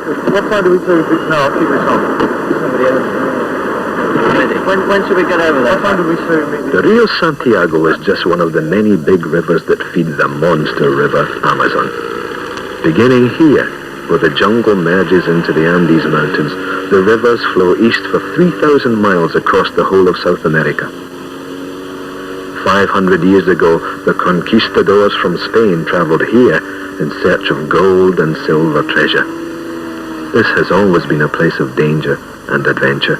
What time do we do? No, I'll keep this on. Somebody else. When should we get over there? What time do we meet? The Rio Santiago is just one of the many big rivers that feed the monster river Amazon. Beginning here, where the jungle merges into the Andes Mountains, the rivers flow east for 3,000 miles across the whole of South America. 500 years ago, the conquistadors from Spain traveled here in search of gold and silver treasure. This has always been a place of danger and adventure.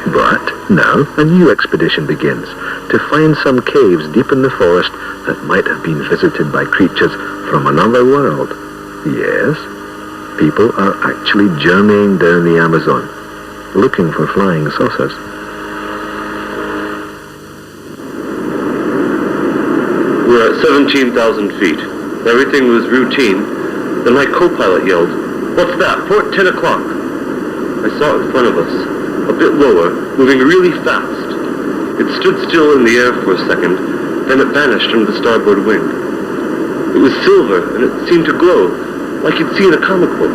But now a new expedition begins to find some caves deep in the forest that might have been visited by creatures from another world. Yes, people are actually journeying down the Amazon, looking for flying saucers. We're at 17,000 feet. Everything was routine. Then my co-pilot yelled, "What's that? Port 10 o'clock." I saw it in front of us, a bit lower, moving really fast. It stood still in the air for a second, then it vanished under the starboard wing. It was silver, and it seemed to glow, like you'd see in a comic book.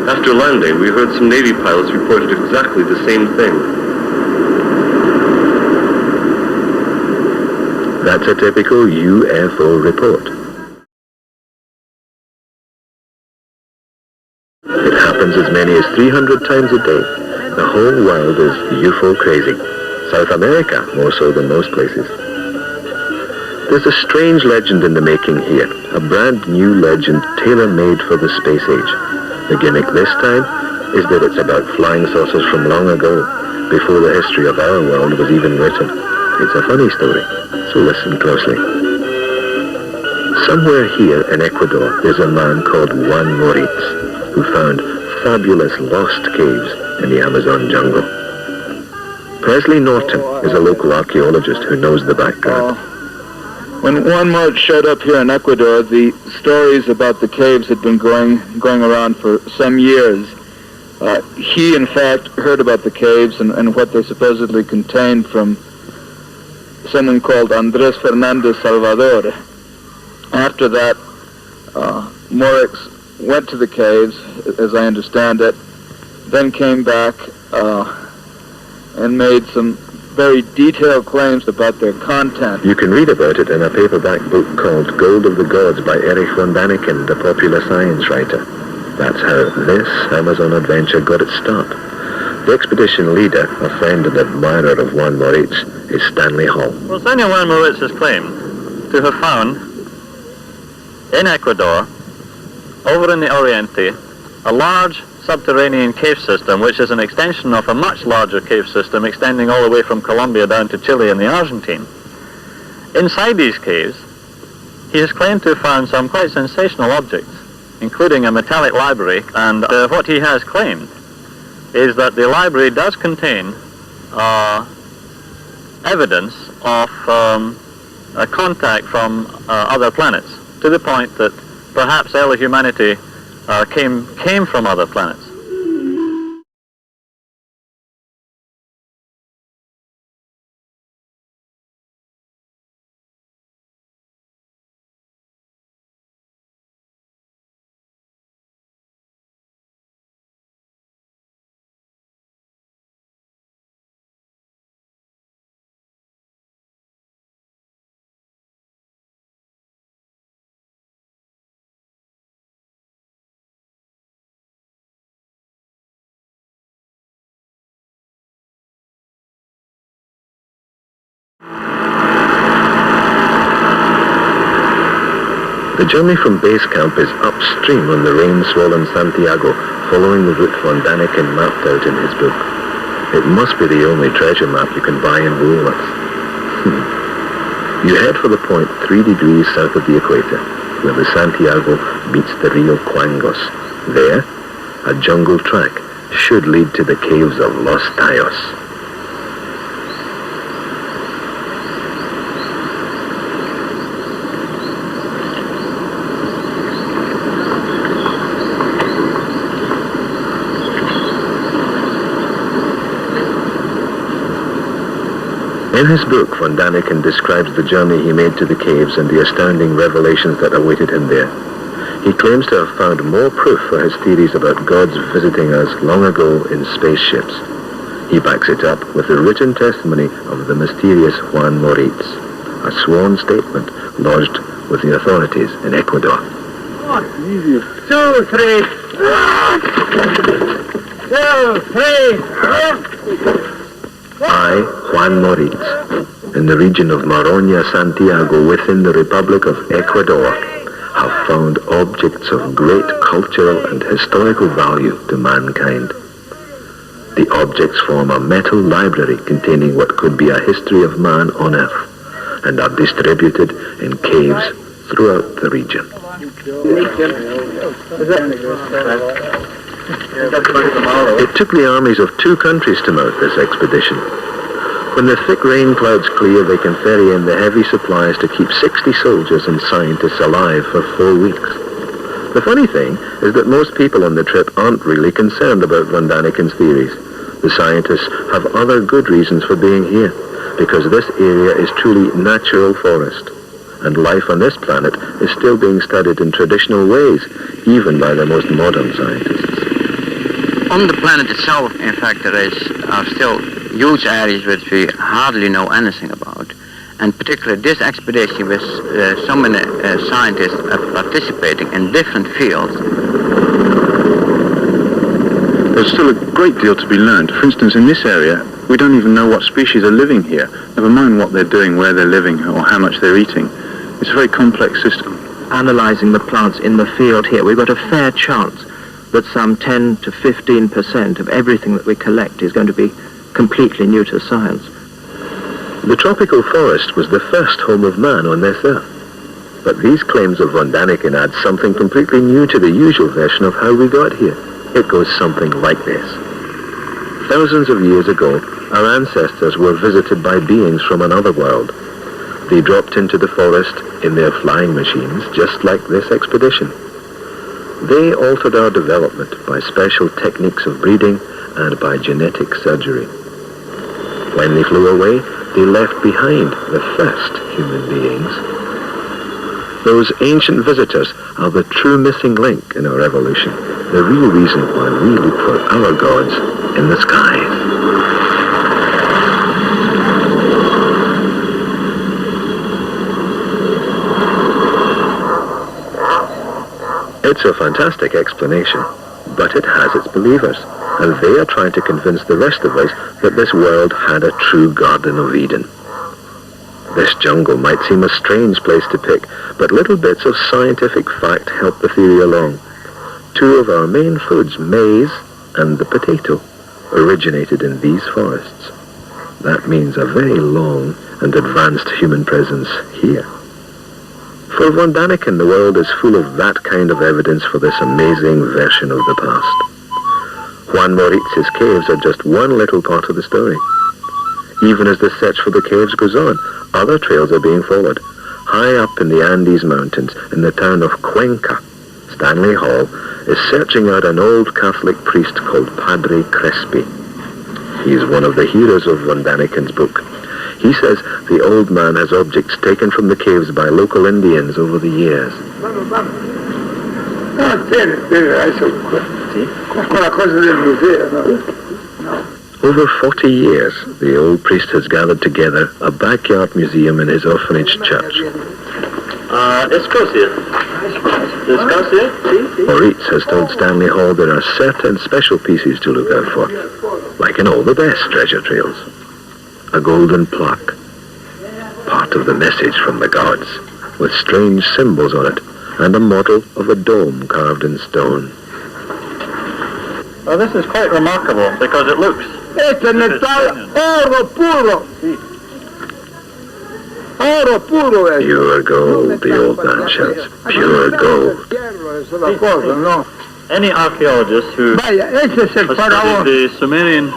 After landing, we heard some Navy pilots reported exactly the same thing. That's a typical UFO report. It happens as many as 300 times a day. The whole world is UFO crazy. South America more so than most places. There's a strange legend in the making here, a brand new legend tailor-made for the space age. The gimmick this time is that it's about flying saucers from long ago, before the history of our world was even written. It's a funny story, so listen closely. Somewhere here in Ecuador, there's a man called Juan Moritz, who found fabulous lost caves in the Amazon jungle. Presley Norton is a local archaeologist who knows the background. When Juan Moritz showed up here in Ecuador, the stories about the caves had been going around for some years. He, in fact, heard about the caves and what they supposedly contained from someone called Andres Fernandez Salvador. After that, Moritz went to the caves, as I understand it, then came back and made some very detailed claims about their content. You can read about it in a paperback book called Gold of the Gods by Erich von Daniken, the popular science writer. That's how this Amazon adventure got its start. The expedition leader, a friend and admirer of Juan Moritz, is Stanley Hall. Well, Daniel Juan Moritz has claimed to have found in Ecuador, over in the Oriente, a large subterranean cave system, which is an extension of a much larger cave system extending all the way from Colombia down to Chile and the Argentine. Inside these caves, he has claimed to have found some quite sensational objects, including a metallic library, and what he has claimed is that the library does contain evidence of a contact from other planets, to the point that perhaps early humanity came from other planets. The journey from base camp is upstream on the rain-swollen Santiago, following the route von Daniken mapped out in his book. It must be the only treasure map you can buy in Woolworths. You head for the point 3 degrees south of the equator, where the Santiago meets the Rio Cuangos. There, a jungle track should lead to the caves of Los Tayos. In his book, von Daniken describes the journey he made to the caves and the astounding revelations that awaited him there. He claims to have found more proof for his theories about gods visiting us long ago in spaceships. He backs it up with the written testimony of the mysterious Juan Moritz, a sworn statement lodged with the authorities in Ecuador. 2, 3. 2, 3. I, Juan Moritz, in the region of Maroña, Santiago, within the Republic of Ecuador, have found objects of great cultural and historical value to mankind. The objects form a metal library containing what could be a history of man on Earth, and are distributed in caves throughout the region. It took the armies of 2 countries to mount this expedition. When the thick rain clouds clear, they can ferry in the heavy supplies to keep 60 soldiers and scientists alive for 4 weeks. The funny thing is that most people on the trip aren't really concerned about von Daniken's theories. The scientists have other good reasons for being here, because this area is truly natural forest, and life on this planet is still being studied in traditional ways, even by the most modern scientists. On the planet itself, in fact, are still huge areas which we hardly know anything about. And particularly this expedition with so many scientists participating in different fields. There's still a great deal to be learned. For instance, in this area, we don't even know what species are living here. Never mind what they're doing, where they're living, or how much they're eating. It's a very complex system. Analysing the plants in the field here, we've got a fair chance that some 10 to 15% of everything that we collect is going to be completely new to science. The tropical forest was the first home of man on this Earth. But these claims of von Daniken add something completely new to the usual version of how we got here. It goes something like this. Thousands of years ago, our ancestors were visited by beings from another world. They dropped into the forest in their flying machines, just like this expedition. They altered our development by special techniques of breeding and by genetic surgery. When they flew away, they left behind the first human beings. Those ancient visitors are the true missing link in our evolution, the real reason why we look for our gods in the skies. It's a fantastic explanation, but it has its believers, and they are trying to convince the rest of us that this world had a true Garden of Eden. This jungle might seem a strange place to pick, but little bits of scientific fact help the theory along. 2 of our main foods, maize and the potato, originated in these forests. That means a very long and advanced human presence here. For von Daniken, the world is full of that kind of evidence for this amazing version of the past. Juan Moritz's caves are just one little part of the story. Even as the search for the caves goes on, other trails are being followed. High up in the Andes Mountains, in the town of Cuenca, Stanley Hall is searching out an old Catholic priest called Padre Crespi. He's one of the heroes of von Daniken's book. He says the old man has objects taken from the caves by local Indians over the years. Over 40 years, the old priest has gathered together a backyard museum in his orphanage church. Moritz has told Stanley Hall there are certain special pieces to look out for, like in all the best treasure trails. A golden plaque, part of the message from the gods, with strange symbols on it, and a model of a dome carved in stone. Well, this is quite remarkable because it looks... Este es metal oro puro. Oro puro es. Pure gold, the old man shouts. Pure gold. Any archaeologist who Vaya, ese es el has faraón. studied the Sumerian,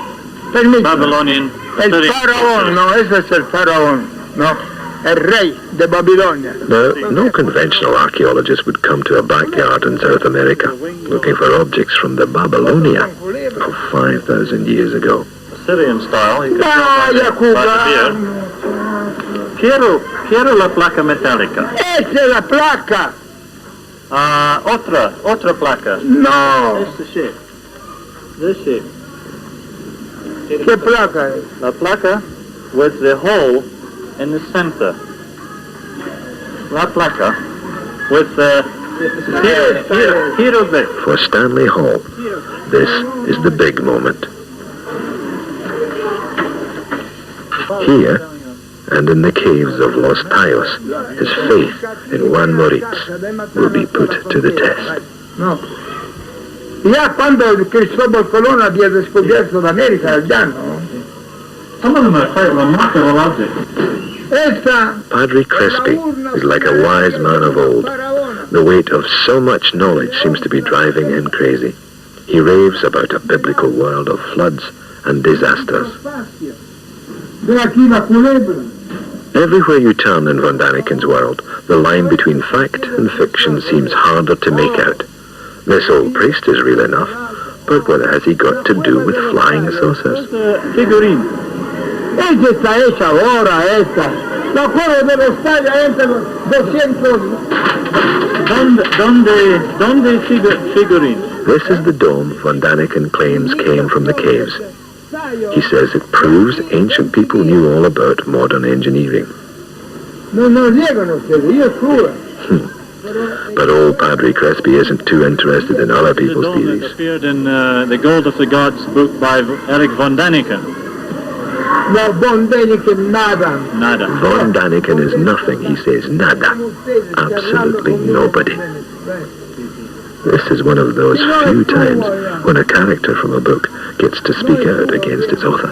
Permíteme. Babylonian... El studied- faraón, no, ese es el faraón, no. El rey de Babilonia. Now, no conventional archaeologist would come to a backyard in South America looking for objects from the Babylonia of 5,000 years ago. Syrian style, you could Vaya, tell by the beard. cubano. Quiero la placa metálica. Esa es la placa. Otra placa. No, This shape. This shape. ¿qué placa es? La placa with the hole in the center. La placa with the here of it. For Stanley Hall, this is the big moment. Here, and in the caves of Los Tayos, his faith in Juan Moritz will be put to the test. No. Ya cuando Cristóbal Colón había descubierto la América, ya no. Some of them are quite remarkable objects. Esta Padre Crespi is like a wise man of old. The weight of so much knowledge seems to be driving him crazy. He raves about a biblical world of floods and disasters. Ve aquí la culebra. Everywhere you turn in Von Daniken's world, the line between fact and fiction seems harder to make out. This old priest is real enough, but what has he got to do with flying saucers? Figurine. Ella está hecha ahora, esta. La cueva de los talla entre los 200. Donde figurine? This is the dome Von Daniken claims came from the caves. He says it proves ancient people knew all about modern engineering. No llegan ustedes, yo juro. But old Padre Crespi isn't too interested in other people's Dome that theories. appeared in The Gold of the Gods book by Eric von Daniken. No, Von Daniken nada. Nada. Von Daniken is nothing, he says, nada. Absolutely nobody. This is one of those few times when a character from a book gets to speak out against its author.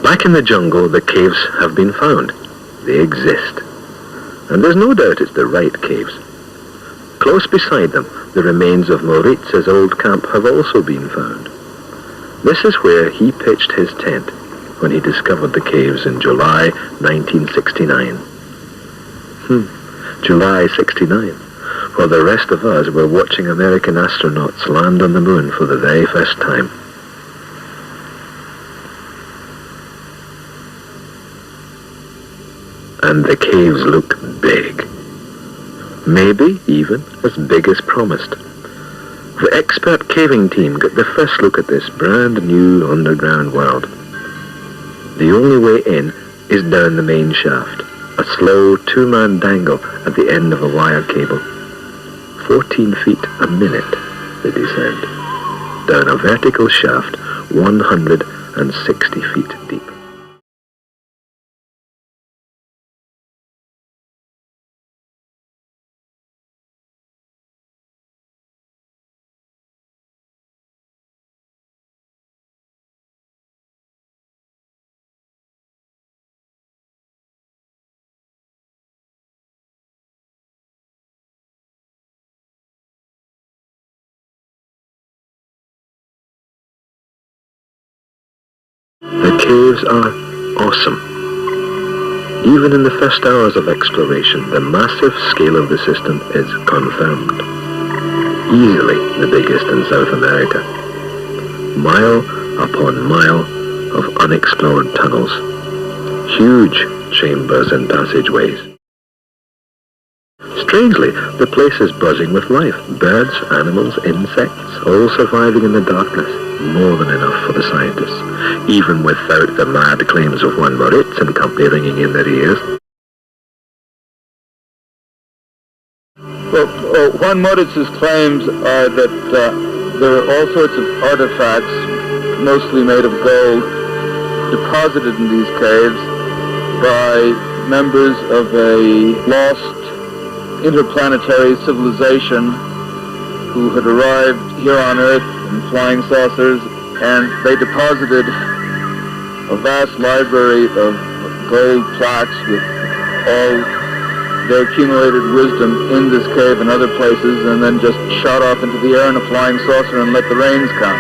Back in the jungle, the caves have been found. They exist. And there's no doubt it's the right caves. Close beside them, the remains of Moritz's old camp have also been found. This is where he pitched his tent when he discovered the caves in July 1969. July 69, while the rest of us were watching American astronauts land on the moon for the very first time. And the caves look big. Maybe even as big as promised. The expert caving team got the first look at this brand new underground world. The only way in is down the main shaft, a slow two-man dangle at the end of a wire cable. 14 feet a minute they descend, down a vertical shaft 160 feet deep. The caves are awesome. Even in the first hours of exploration, the massive scale of the system is confirmed. Easily the biggest in South America. Mile upon mile of unexplored tunnels. Huge chambers and passageways. Strangely, the place is buzzing with life. Birds, animals, insects, all surviving in the darkness. More than enough for the scientists, even without the mad claims of Juan Moritz and company ringing in their ears. Well, Juan Moritz's claims are that there are all sorts of artifacts, mostly made of gold, deposited in these caves by members of a lost interplanetary civilization who had arrived here on Earth in flying saucers, and they deposited a vast library of gold plaques with all their accumulated wisdom in this cave and other places, and then just shot off into the air in a flying saucer and let the rains come.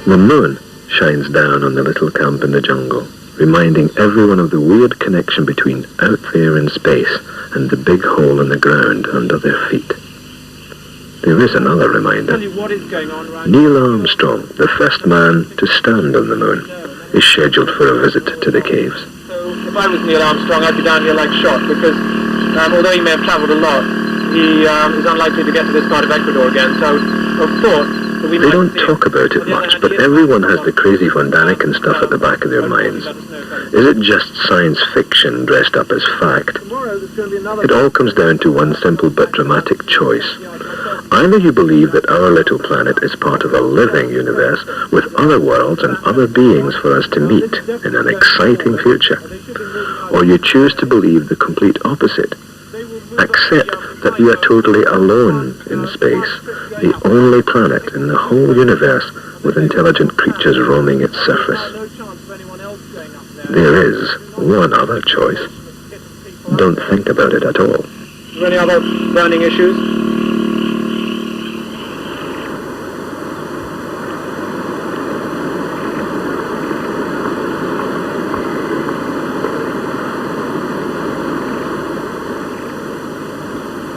The moon shines down on the little camp in the jungle, reminding everyone of the weird connection between out there in space and the big hole in the ground under their feet. There is another reminder. Neil Armstrong, the first man to stand on the moon, is scheduled for a visit to the caves. So if I was Neil Armstrong, I'd be down here like shot, because although he may have travelled a lot, he is unlikely to get to this part of Ecuador again, so I've thought that we They don't talk about it much, but everyone has the crazy Von Daniken stuff at the back of their minds. Is it just science fiction dressed up as fact? It all comes down to one simple but dramatic choice. Either you believe that our little planet is part of a living universe with other worlds and other beings for us to meet in an exciting future, or you choose to believe the complete opposite. Accept that we are totally alone in space, the only planet in the whole universe with intelligent creatures roaming its surface. There is one other choice. Don't think about it at all. Is there any other burning issues?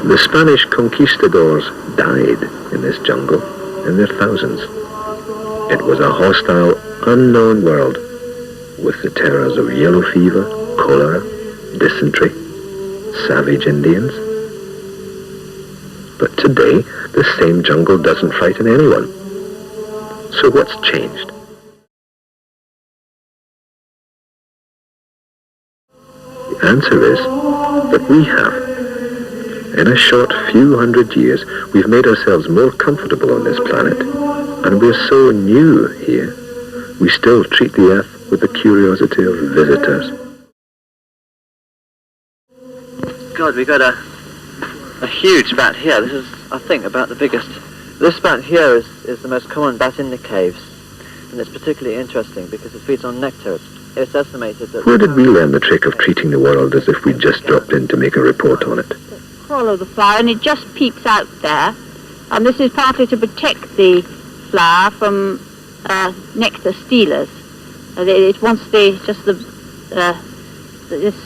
The Spanish conquistadors died in this jungle in their thousands. It was a hostile, unknown world with the terrors of yellow fever, cholera, dysentery, savage Indians. But today, the same jungle doesn't frighten anyone. So what's changed? The answer is that we have. In a short few hundred years, we've made ourselves more comfortable on this planet, and we're so new here, we still treat the Earth with the curiosity of visitors. God, we got a huge bat here. This is, I think, about the biggest. This bat here is the most common bat in the caves, and it's particularly interesting because it feeds on nectar. It's estimated that... Where did we learn the trick of treating the world as if we just dropped in to make a report on it? Follow the flower, and it just peeps out there, and this is partly to protect the flower from nectar stealers. It wants this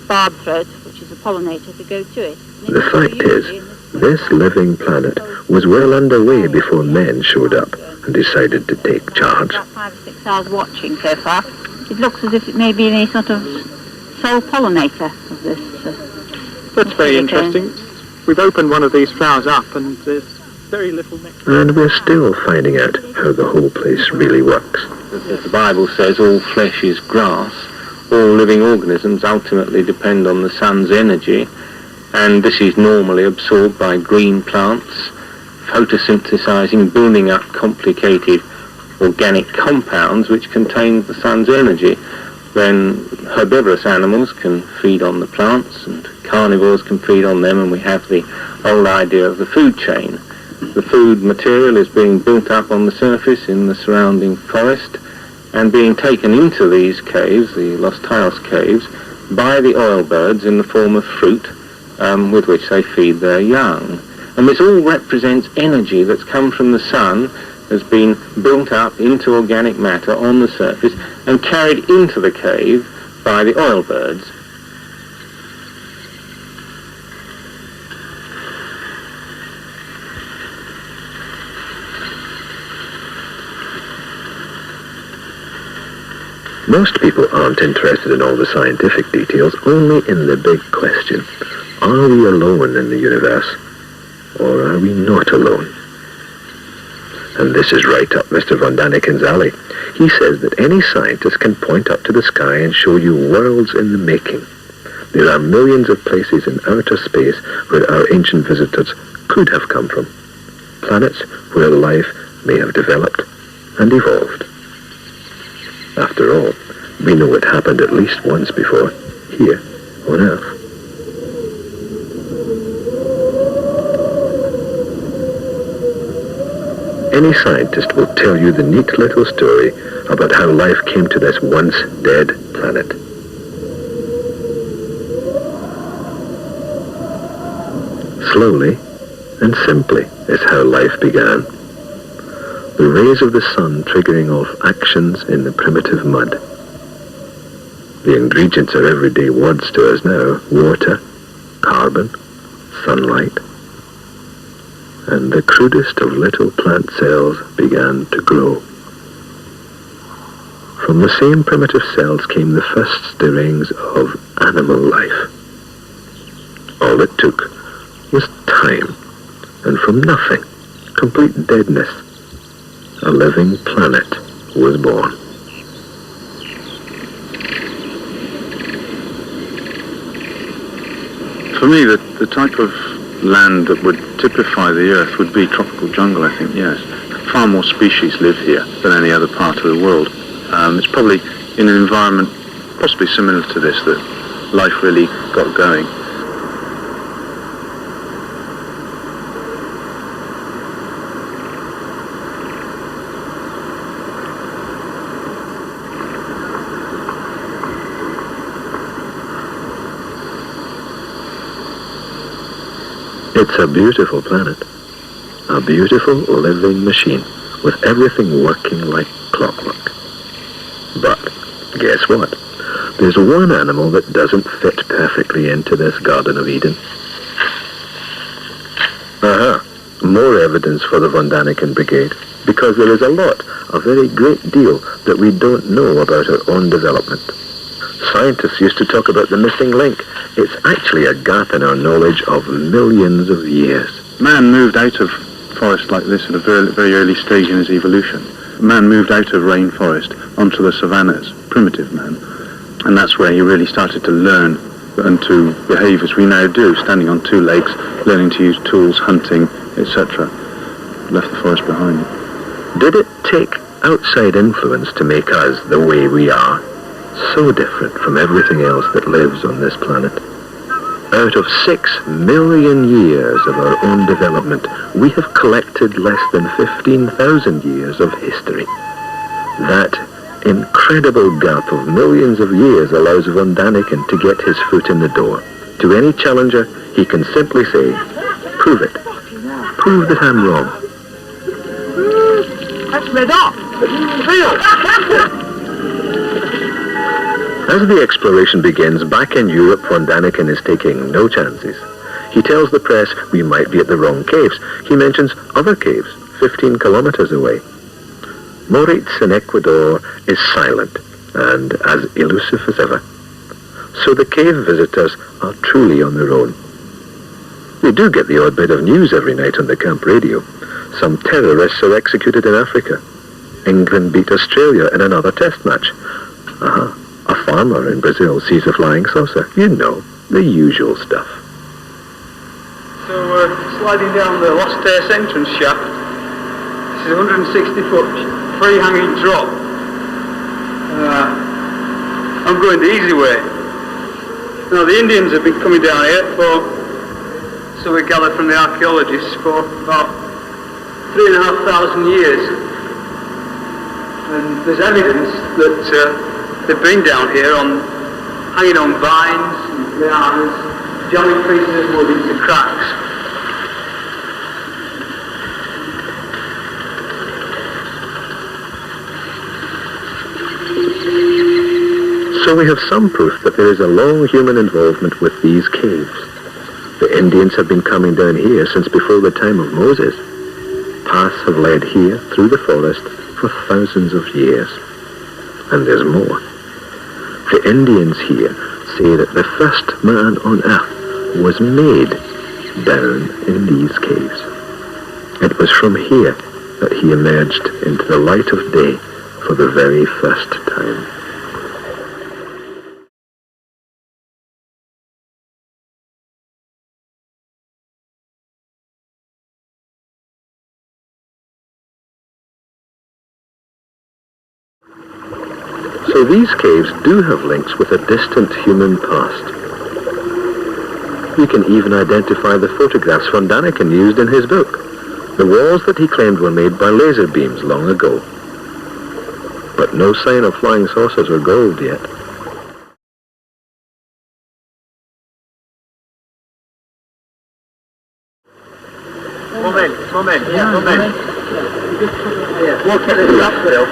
barb throat, which is a pollinator, to go to it. The fact is, this living planet was well underway before men showed up and decided to take charge. About 5 or 6 hours watching so far. It looks as if it may be any sort of sole pollinator of this. That's very interesting. We've opened one of these flowers up, and there's very little nectar. And we're still finding out how the whole place really works. As the Bible says, all flesh is grass. All living organisms ultimately depend on the sun's energy, and this is normally absorbed by green plants, photosynthesizing, building up complicated organic compounds which contain the sun's energy. Then herbivorous animals can feed on the plants, and carnivores can feed on them, and we have the old idea of the food chain. The food material is being built up on the surface in the surrounding forest and being taken into these caves, the Los Taos caves, by the oil birds in the form of fruit with which they feed their young. And this all represents energy that's come from the sun, has been built up into organic matter on the surface and carried into the cave by the oil birds. Most people aren't interested in all the scientific details, only in the big question. Are we alone in the universe? Or are we not alone? And this is right up Mr. Von Daniken's alley. He says that any scientist can point up to the sky and show you worlds in the making. There are millions of places in outer space where our ancient visitors could have come from. Planets where life may have developed and evolved. After all, we know it happened at least once before, here on Earth. Any scientist will tell you the neat little story about how life came to this once dead planet. Slowly and simply is how life began. the rays of the sun triggering off actions in the primitive mud. The ingredients are everyday words to us now: water, carbon, sunlight. And the crudest of little plant cells began to grow. From the same primitive cells came the first stirrings of animal life. All it took was time, and from nothing, complete deadness, a living planet was born. For me, the type of land that would typify the Earth would be tropical jungle, I think, yes. Far more species live here than any other part of the world. It's probably in an environment possibly similar to this that life really got going. It's a beautiful planet, a beautiful living machine with everything working like clockwork. But guess what? There's one animal that doesn't fit perfectly into this Garden of Eden. More evidence for the Von Daniken Brigade, because there is a lot, a very great deal, that we don't know about our own development. Scientists used to talk about the missing link. It's actually a gap in our knowledge of millions of years. Man moved out of forest like this at a very, very early stage in his evolution. Man moved out of rainforest onto the savannas, primitive man. And that's where he really started to learn and to behave as we now do, standing on two legs, learning to use tools, hunting, etc. Left the forest behind. Did it take outside influence to make us the way we are? So different from everything else that lives on this planet. Out of 6 million years of our own development, we have collected less than 15,000 years of history. That incredible gap of millions of years allows Von Daniken to get his foot in the door. To any challenger, he can simply say, "Prove it. Prove that I'm wrong." That's made up. As the exploration begins back in Europe, Von Daniken is taking no chances. He tells the press we might be at the wrong caves. He mentions other caves 15 kilometers away. Moritz in Ecuador is silent and as elusive as ever. So the cave visitors are truly on their own. They do get the odd bit of news every night on the camp radio. Some terrorists are executed in Africa. England beat Australia in another test match. A farmer in Brazil sees a flying saucer. You know, the usual stuff. So we're sliding down the Lost Terrace entrance shaft. This is a 160-foot free-hanging drop. I'm going the easy way. Now, the Indians have been coming down here so we gather from the archaeologists, for about 3,500 years. And there's evidence that they've been down here hanging on vines and lianas, jamming pieces of wood into cracks. So we have some proof that there is a long human involvement with these caves. The Indians have been coming down here since before the time of Moses. Paths have led here through the forest for thousands of years. And there's more. The Indians here say that the first man on earth was made down in these caves. It was from here that he emerged into the light of day for the very first time. So these caves do have links with a distant human past. You can even identify the photographs Von Daniken used in his book, the walls that he claimed were made by laser beams long ago. But no sign of flying saucers or gold yet. Moment. More technical uphill.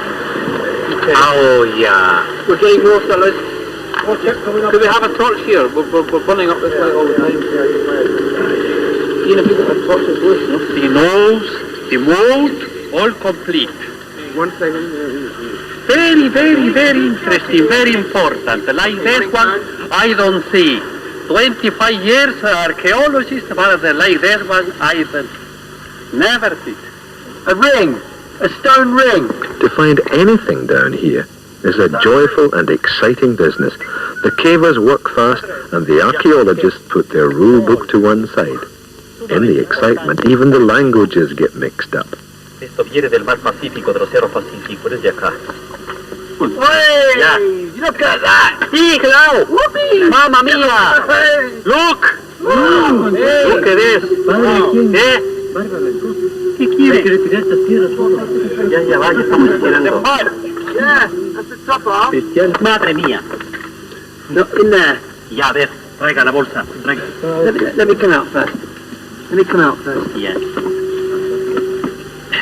Oh, yeah. We're getting more fellas. Could we have a torch here? We're burning up this light all the time. Ian, if you got a torch that's loose, no? The mold, all complete. One second. Very, very, very interesting, very important. Like this one, I don't see. 25 years archaeologists, but like this one, I don't never see. A ring! A stone ring! To find anything down here is a joyful and exciting business. The cavers work fast and the archaeologists put their rule book to one side. In the excitement, even the languages get mixed up. Esto viene del mar Pacífico, del Océano Pacífico, desde acá. Hey! Yeah. Look at that! Sí, claro. Whoopee! Mamma mia! Look! Look at this. ¿Eh? ¿Qué quiere? Hay que retirar estas piedras solo. Ya va, ya estamos tirando. Yeah, that's the top off. Madre mía. No, in there. Ya, a ver, traiga la bolsa. Traiga. Let me come out first. Let me come out first. Yeah.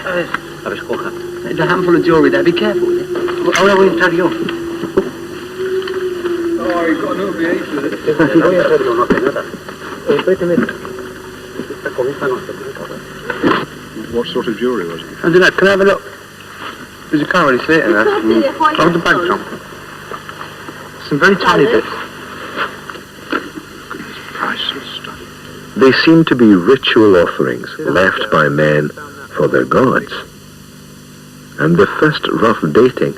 A ver, coja. There's a handful of jewellery there. Be careful with it. Ahora voy a entrar yo. Oh, you've got another V8 with it. Si voy a entrar yo, no hace nada. Vete. Esta comida no se puede coger. What sort of jewellery was it? I don't know. Can I have a look? Because you can't really see it in there. Hold the bag, John. Some very tiny bits. Priceless stuff. They seem to be ritual offerings left by men for their gods. And the first rough dating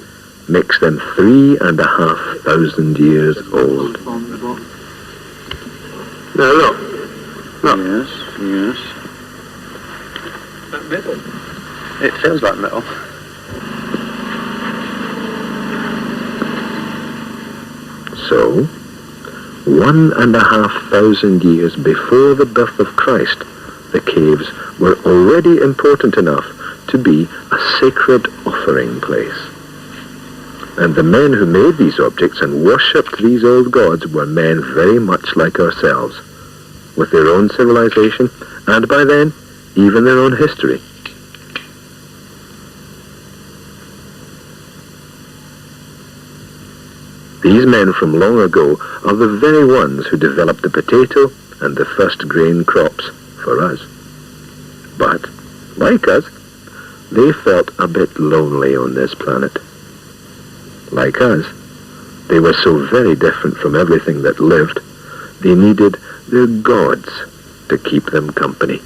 makes them 3,500 years old. Now look. Yes, yes. That metal. It feels like metal. So, 1,500 years before the birth of Christ, the caves were already important enough to be a sacred offering place. And the men who made these objects and worshipped these old gods were men very much like ourselves, with their own civilization, and by then, even their own history. These men from long ago are the very ones who developed the potato and the first grain crops for us. But, like us, they felt a bit lonely on this planet. Like us, they were so very different from everything that lived, they needed their gods to keep them company.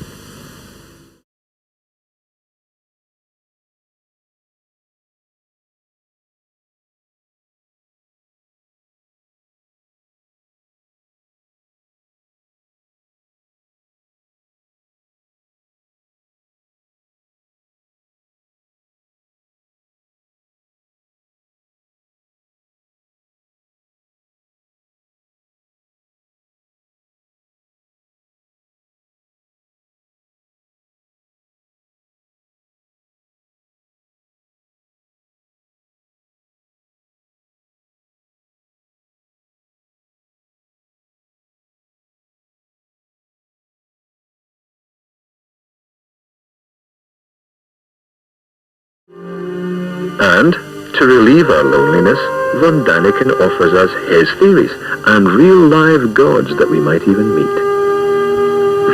And, to relieve our loneliness, von Daniken offers us his theories and real live gods that we might even meet.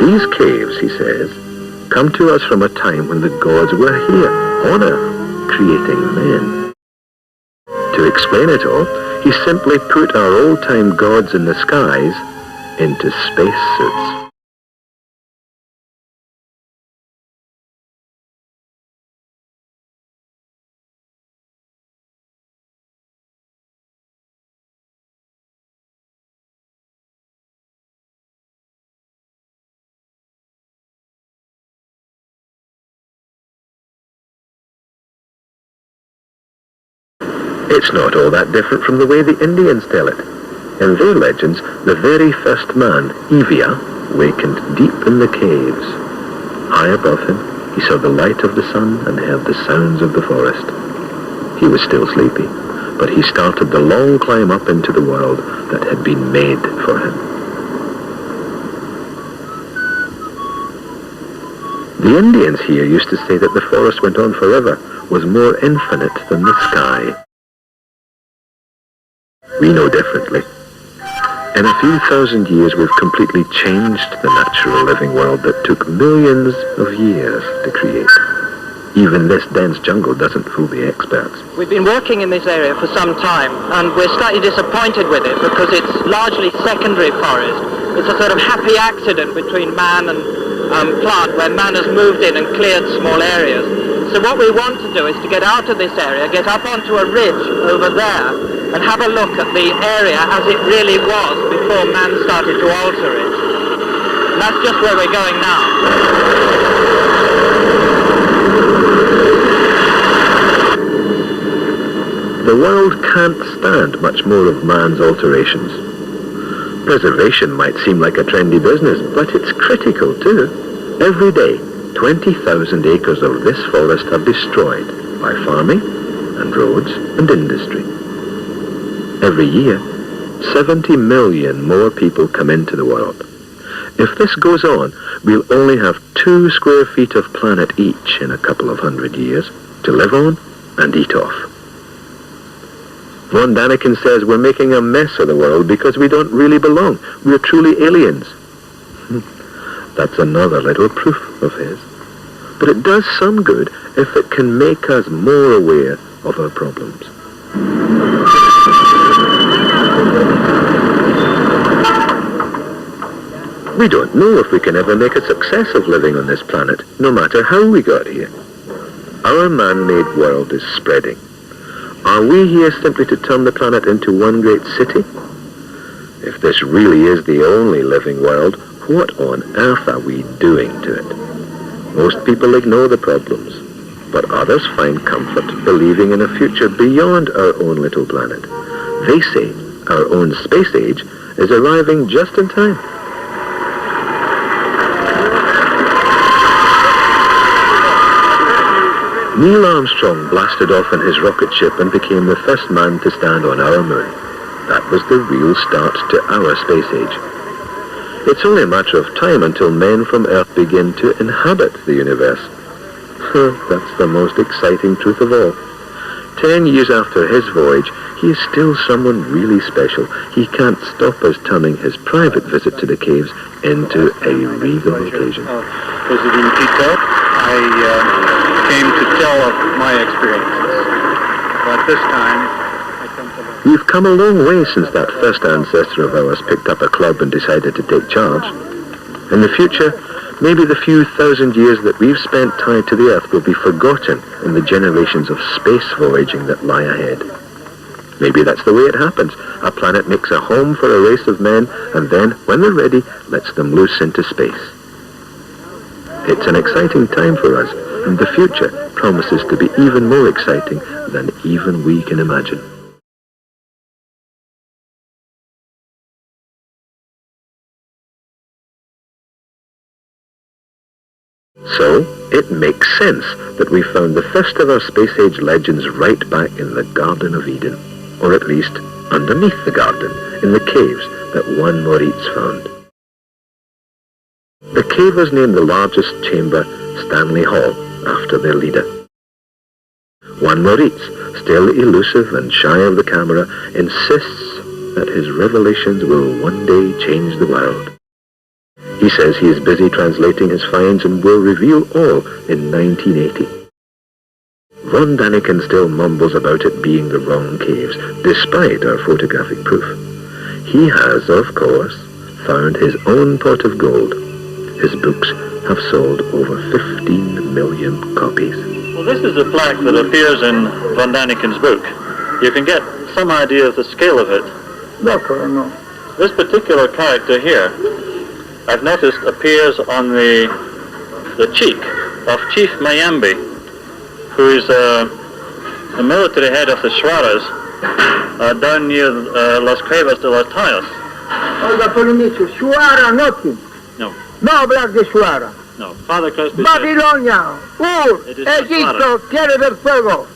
These caves, he says, come to us from a time when the gods were here, on Earth, creating men. To explain it all, he simply put our old-time gods in the skies into spacesuits. It's not all that different from the way the Indians tell it. In their legends, the very first man, Evia, wakened deep in the caves. High above him, he saw the light of the sun and heard the sounds of the forest. He was still sleepy, but he started the long climb up into the world that had been made for him. The Indians here used to say that the forest went on forever, was more infinite than the sky. We know differently. In a few thousand years, we've completely changed the natural living world that took millions of years to create. Even this dense jungle doesn't fool the experts. We've been working in this area for some time, and we're slightly disappointed with it because it's largely secondary forest. It's a sort of happy accident between man and plant, where man has moved in and cleared small areas. So what we want to do is to get out of this area, get up onto a ridge over there, and have a look at the area as it really was before man started to alter it. And that's just where we're going now. The world can't stand much more of man's alterations. Preservation might seem like a trendy business, but it's critical too. Every day, 20,000 acres of this forest are destroyed by farming and roads and industry. Every year, 70 million more people come into the world. If this goes on, we'll only have 2 square feet of planet each in a couple of hundred years to live on and eat off. Von Daniken says we're making a mess of the world because we don't really belong. We're truly aliens. That's another little proof of his. But it does some good if it can make us more aware of our problems. We don't know if we can ever make a success of living on this planet, no matter how we got here. Our man-made world is spreading. Are we here simply to turn the planet into one great city? If this really is the only living world, what on earth are we doing to it? Most people ignore the problems, but others find comfort believing in a future beyond our own little planet. They say our own space age is arriving just in time. Neil Armstrong blasted off in his rocket ship and became the first man to stand on our moon. That was the real start to our space age. It's only a matter of time until men from Earth begin to inhabit the universe. That's the most exciting truth of all. 10 years after his voyage, he is still someone really special. He can't stop us turning his private visit to the caves into a regal occasion. Visiting Quito, I came to tell of my experiences. But this time, I come to learn. We've come a long way since that first ancestor of ours picked up a club and decided to take charge. In the future, maybe the few thousand years that we've spent tied to the Earth will be forgotten in the generations of space voyaging that lie ahead. Maybe that's the way it happens. A planet makes a home for a race of men, and then, when they're ready, lets them loose into space. It's an exciting time for us, and the future promises to be even more exciting than even we can imagine. So, it makes sense that we found the first of our space age legends right back in the Garden of Eden, or at least underneath the garden, in the caves that Juan Moritz found. The cavers named the largest chamber Stanley Hall, after their leader. Juan Moritz, still elusive and shy of the camera, insists that his revelations will one day change the world. He says he is busy translating his finds and will reveal all in 1980. Von Daniken still mumbles about it being the wrong caves, despite our photographic proof. He has, of course, found his own pot of gold. His books have sold over 15 million copies. Well, this is a plaque that appears in Von Daniken's book. You can get some idea of the scale of it. No. This particular character here, I've noticed, appears on the cheek of Chief Mayambe, who is the military head of the Shuaras down near Las Cuevas de los Tayos. Oiga, Polinicio, Shuara, nothing. No. No hablar de Shuara. No, Father Crespi said, Babilonia, It is Egipto, quiere ver fuego.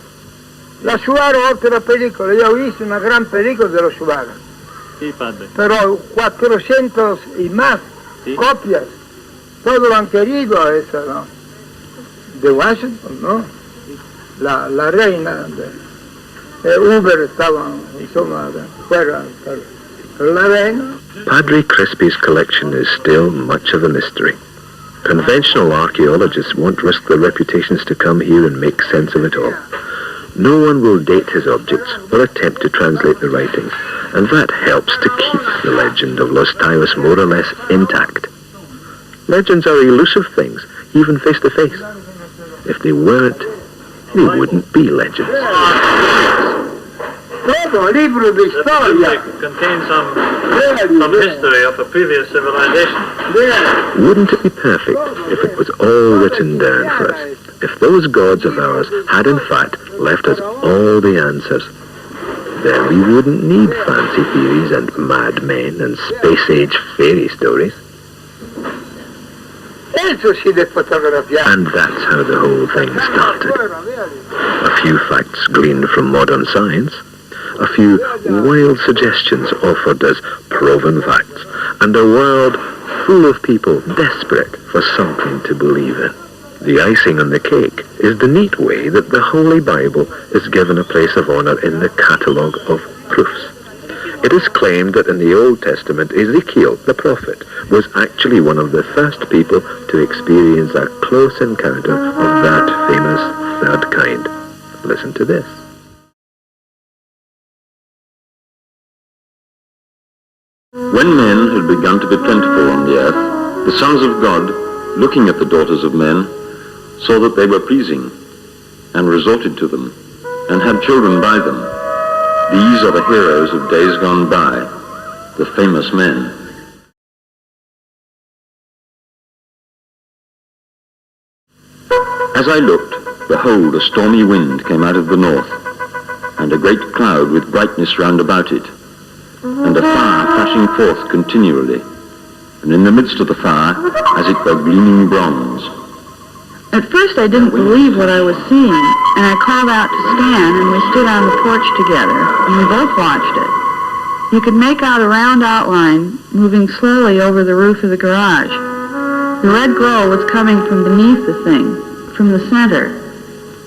La Shuara, otra película, yo hice una gran película de los Shuara. Sí, padre. Pero 400 y más Sí. copias, todos lo han querido a esa, ¿no? De Washington, ¿no? la reina e Uber stavano insomma guerra per la reina. Padre Crispy's collection is still much of a mystery. Conventional archaeologists won't risk their reputations to come here and make sense of it all. No one will date his objects or attempt to translate the writings, and that helps to keep the legend of Los Tayos more or less intact. Legends are elusive things, even face to face. If they weren't, they wouldn't be legends. Libro di storia. It contains some history of a previous civilization. Wouldn't it be perfect if it was all written down for us? If those gods of ours had in fact left us all the answers, then we wouldn't need fancy theories and madmen and space-age fairy stories. And that's how the whole thing started. A few facts gleaned from modern science, a few wild suggestions offered as proven facts, and a world full of people desperate for something to believe in. The icing on the cake is the neat way that the Holy Bible is given a place of honor in the catalogue of proofs. It is claimed that in the Old Testament, Ezekiel, the prophet, was actually one of the first people to experience a close encounter of that famous third kind. Listen to this. When men had begun to be plentiful on the earth, the sons of God, looking at the daughters of men, saw that they were pleasing, and resorted to them, and had children by them. These are the heroes of days gone by, the famous men. As I looked, behold, a stormy wind came out of the north, and a great cloud with brightness round about it, and a fire flashing forth continually, and in the midst of the fire, as it were gleaming bronze. At first I didn't believe what I was seeing, and I called out to Stan, and we stood on the porch together, and we both watched it. You could make out a round outline moving slowly over the roof of the garage. The red glow was coming from beneath the thing, from the center.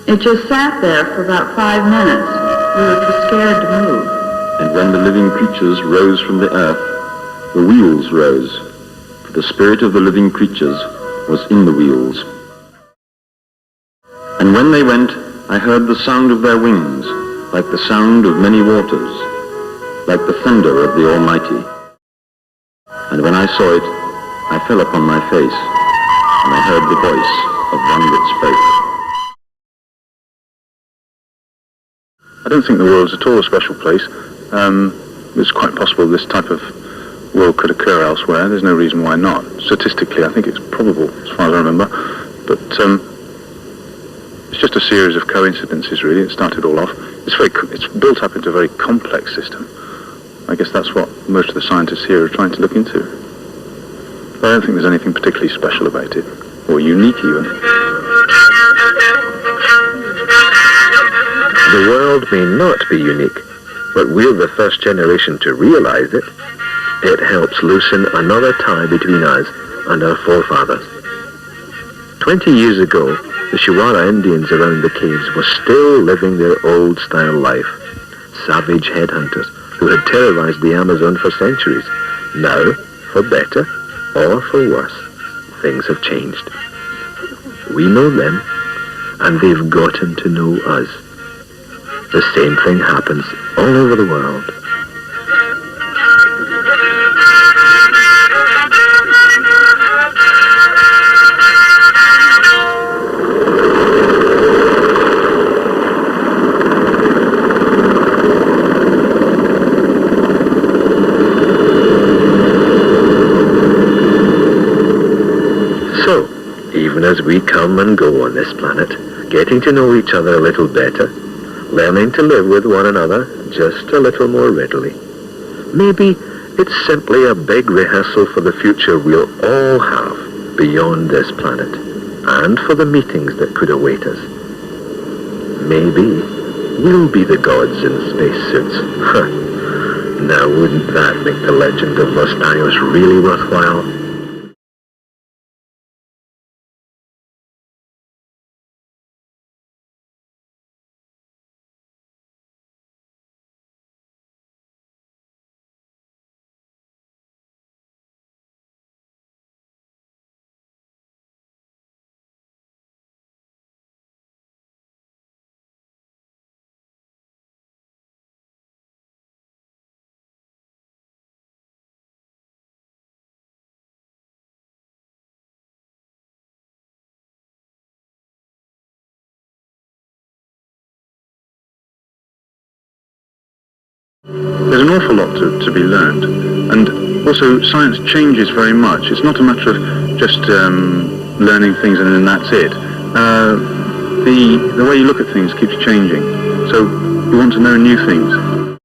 It just sat there for about 5 minutes. We were too scared to move. And when the living creatures rose from the earth, the wheels rose, for the spirit of the living creatures was in the wheels. And when they went, I heard the sound of their wings, like the sound of many waters, like the thunder of the Almighty. And when I saw it, I fell upon my face, and I heard the voice of one that spoke. I don't think the world's at all a special place. It's quite possible this type of world could occur elsewhere. There's no reason why not. Statistically, I think it's probable, as far as I remember. But it's just a series of coincidences, really. It started all off. It's built up into a very complex system. I guess that's what most of the scientists here are trying to look into. But I don't think there's anything particularly special about it, or unique even. The world may not be unique, but we're the first generation to realize it. It helps loosen another tie between us and our forefathers. 20 years ago, the Shiwara Indians around the caves were still living their old-style life. Savage headhunters who had terrorized the Amazon for centuries. Now, for better or for worse, things have changed. We know them, and they've gotten to know us. The same thing happens all over the world. So, even as we come and go on this planet, getting to know each other a little better, learning to live with one another just a little more readily. Maybe it's simply a big rehearsal for the future we'll all have beyond this planet, and for the meetings that could await us. Maybe we'll be the gods in spacesuits. Now wouldn't that make the legend of Los Tayos really worthwhile? awful lot to be learned. And also, science changes very much. It's not a matter of just learning things and then that's it. The way you look at things keeps changing. So you want to know new things.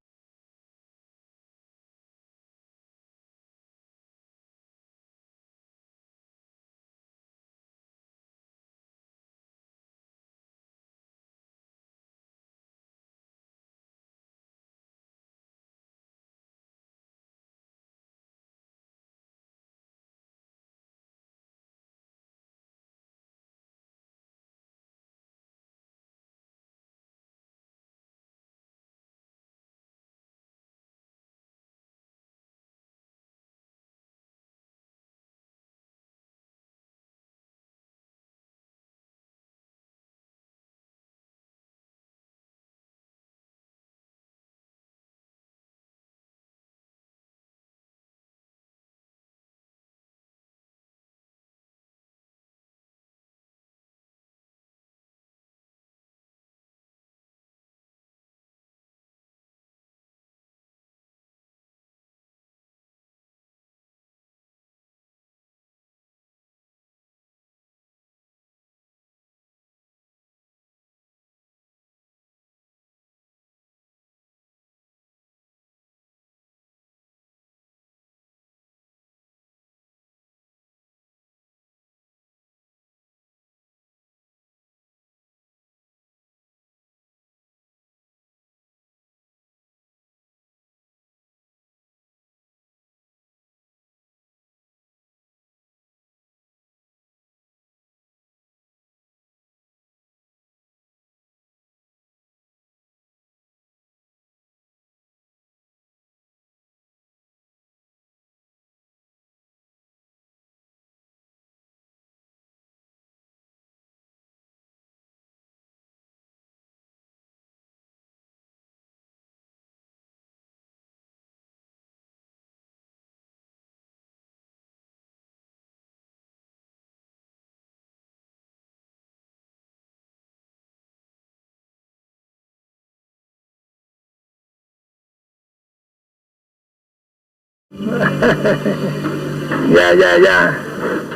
Yeah.